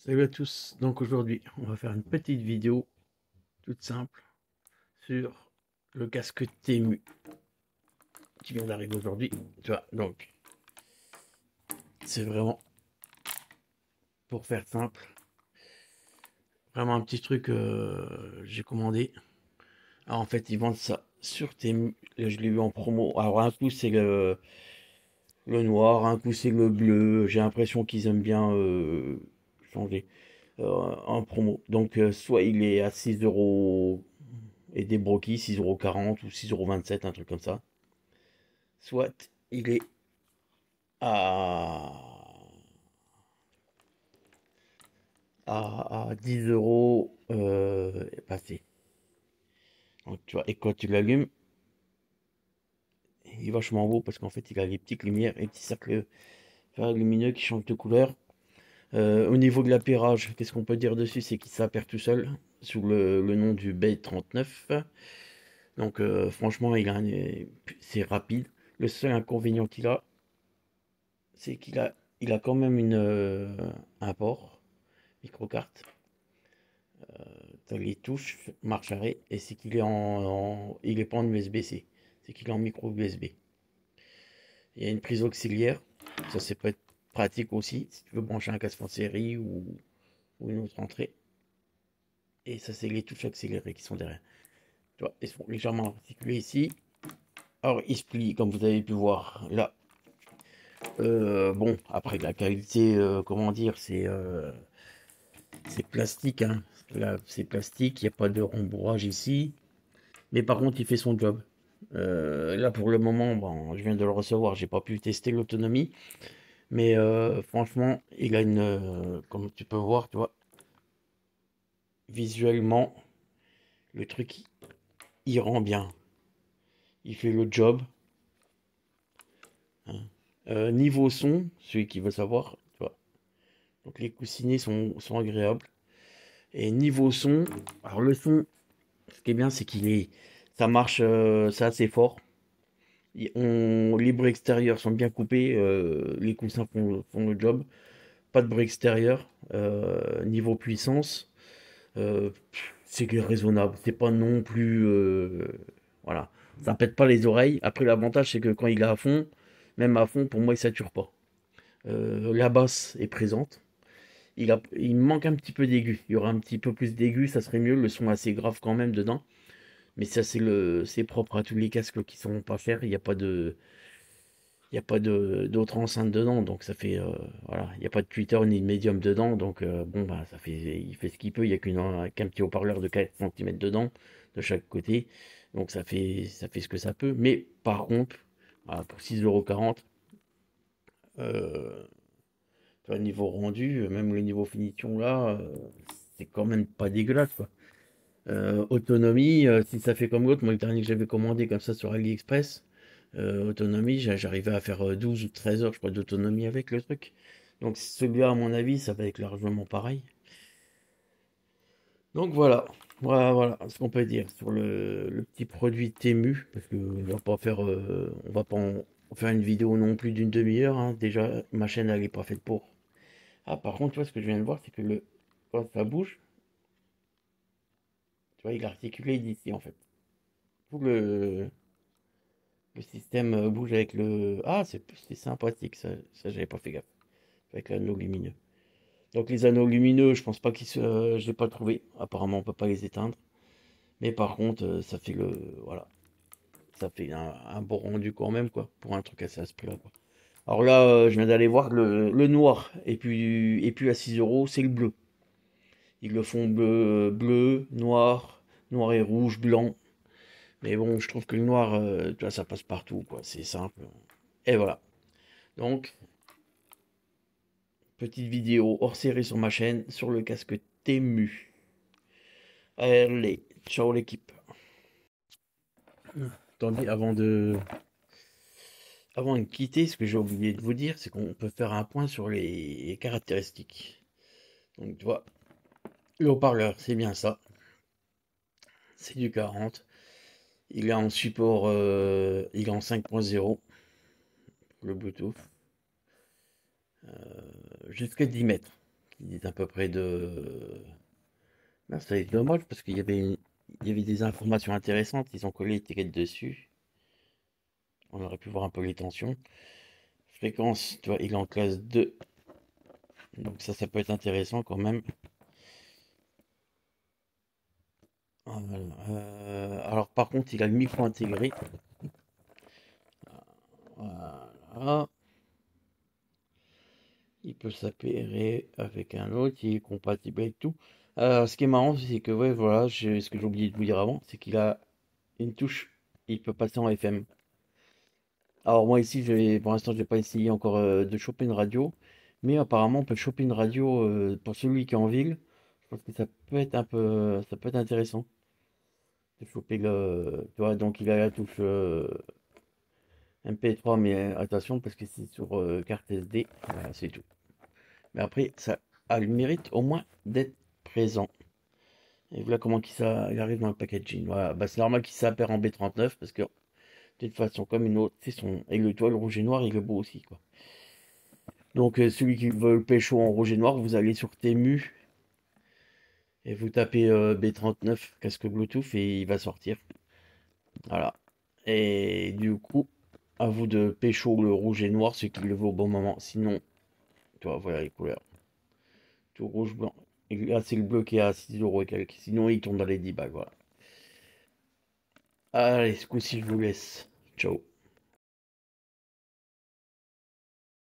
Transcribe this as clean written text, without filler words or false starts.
Salut à tous, donc aujourd'hui on va faire une petite vidéo toute simple sur le casque Temu qui vient d'arriver aujourd'hui, tu vois, donc c'est vraiment, pour faire simple, vraiment un petit truc j'ai commandé. Alors en fait ils vendent ça sur Temu, là, je l'ai vu en promo. Alors un coup c'est le noir, un coup c'est le bleu, j'ai l'impression qu'ils aiment bien changer en promo. Donc soit il est à 6 euros et des broquis, 6,40 € ou 6,27 €, un truc comme ça. Soit il est à, à 10 euros passé. Donc, tu vois, et quand tu l'allumes, il est vachement beau parce qu'en fait, il a les petites lumières, les petits cercles lumineux qui changent de couleur. Au niveau de l'appairage, qu'est-ce qu'on peut dire dessus? C'est qu'il s'appaire tout seul sous le nom du Bay 39. Donc, franchement, c'est rapide. Le seul inconvénient qu'il a, c'est il a quand même un port micro-carte. T'as les touches marche arrêt et c'est qu'il est il est pas en USB-C, c'est qu'il est en micro USB. Il y a une prise auxiliaire, ça peut être pratique aussi si tu veux brancher un casque en série ou une autre entrée. Et ça c'est les touches accélérées qui sont derrière. Tu vois, ils sont légèrement articulés ici. Alors ils se plient comme vous avez pu voir là. Bon après la qualité, comment dire, c'est plastique, hein. Là, c'est plastique, il n'y a pas de rembourrage ici. Mais par contre, il fait son job. Là, pour le moment, bon, je viens de le recevoir, j'ai pas pu tester l'autonomie. Mais franchement, il a comme tu peux voir, tu vois, visuellement, le truc, il rend bien. Il fait le job, hein. Niveau son, celui qui veut savoir, tu vois. Donc les coussinets sont agréables. Et niveau son, alors le son, ce qui est bien, c'est ça marche, c'est assez fort. Les bruits extérieurs sont bien coupés, les coussins font le job. Pas de bruit extérieur. Niveau puissance, c'est raisonnable. C'est pas non plus. Voilà. Ça pète pas les oreilles. Après, l'avantage, c'est que quand il est à fond, même à fond, pour moi, il sature pas. La basse est présente. Il manque un petit peu d'aigu. Il y aura un petit peu plus d'aigu, ça serait mieux. Le son est assez grave quand même dedans. Mais ça, c'est propre à tous les casques qui sont pas chers. Il n'y a pas d'autre enceinte dedans, donc ça fait voilà, il n'y a pas de tweeter ni de médium dedans, donc bon bah il fait ce qu'il peut, il n'y a qu'un petit haut-parleur de 4 cm dedans, de chaque côté, donc ça fait ce que ça peut, mais par contre, voilà, pour 6,40 €, tu vois, niveau rendu, même le niveau finition là, c'est quand même pas dégueulasse quoi. Autonomie, si ça fait comme l'autre, moi le dernier que j'avais commandé comme ça sur AliExpress, autonomie, j'arrivais à faire 12 ou 13 heures, je crois, d'autonomie avec le truc. Donc celui-là, à mon avis, ça va être largement pareil. Donc voilà ce qu'on peut dire sur le petit produit Temu, parce que on va pas en faire une vidéo non plus d'une demi-heure, hein. Déjà, ma chaîne, elle est pas faite pour. Ah, par contre, tu vois, ce que je viens de voir, c'est que quand ça bouge, tu vois, il est articulé d'ici, en fait. Tout le système bouge avec le... Ah, c'est sympathique, ça j'avais pas fait gaffe. Avec l'anneau lumineux. Donc les anneaux lumineux, je pense pas je l'ai pas trouvé. Apparemment, on peut pas les éteindre. Mais par contre, ça fait voilà. Ça fait un bon rendu quand même, quoi. Pour un truc assez à ce prix-là, quoi. Alors là, je viens d'aller voir le noir. Et puis à 6 euros, c'est le bleu. Ils le font bleu, noir et rouge, blanc. Mais bon, je trouve que le noir, tu vois, ça passe partout, quoi. C'est simple. Et voilà. Donc, petite vidéo hors série sur ma chaîne sur le casque Temu. Allez, ciao l'équipe. Attendez, avant de quitter, ce que j'ai oublié de vous dire, c'est qu'on peut faire un point sur les caractéristiques. Donc, tu vois, le haut-parleur, c'est bien ça. C'est du 40. Il est en support, il est en 5.0, le Bluetooth, jusqu'à 10 mètres. qui disent à peu près de... Non, ça va être dommage parce il y avait des informations intéressantes. Ils ont collé l'étiquette dessus. On aurait pu voir un peu les tensions. Fréquence, tu vois, il est en classe 2. Donc ça peut être intéressant quand même. Voilà. Alors par contre, il a le micro intégré. Voilà. Il peut s'appairer avec un autre, il est compatible avec tout. Ce qui est marrant, c'est que ouais, voilà, ce que j'ai oublié de vous dire avant, c'est qu'il a une touche, il peut passer en FM. Alors moi ici, pour l'instant, je n'ai pas essayé encore de choper une radio, mais apparemment, on peut choper une radio pour celui qui est en ville. Je pense que ça peut être ça peut être intéressant de choper tu vois, donc il a la touche MP3, mais attention parce que c'est sur carte SD, voilà, c'est tout. Mais après, ça a le mérite au moins d'être présent. Et voilà comment il arrive dans le packaging. Voilà. Bah, c'est normal qu'il s'appelle en B39 parce que de toute façon, comme une autre, c'est son. Et le toile rouge et noir, il est beau aussi, quoi. Donc, celui qui veut le pécho en rouge et noir, vous allez sur Temu et vous tapez B39 casque Bluetooth et il va sortir. Voilà. Et du coup, à vous de pécho le rouge et noir, ce qui le veut au bon moment. Sinon, tu vois, voilà les couleurs. Tout rouge, blanc. Et là, c'est le bleu qui est à 6 euros et quelques. Sinon, il tombe dans les 10 balles, voilà. Allez, ce coup-ci, je vous laisse. Ciao.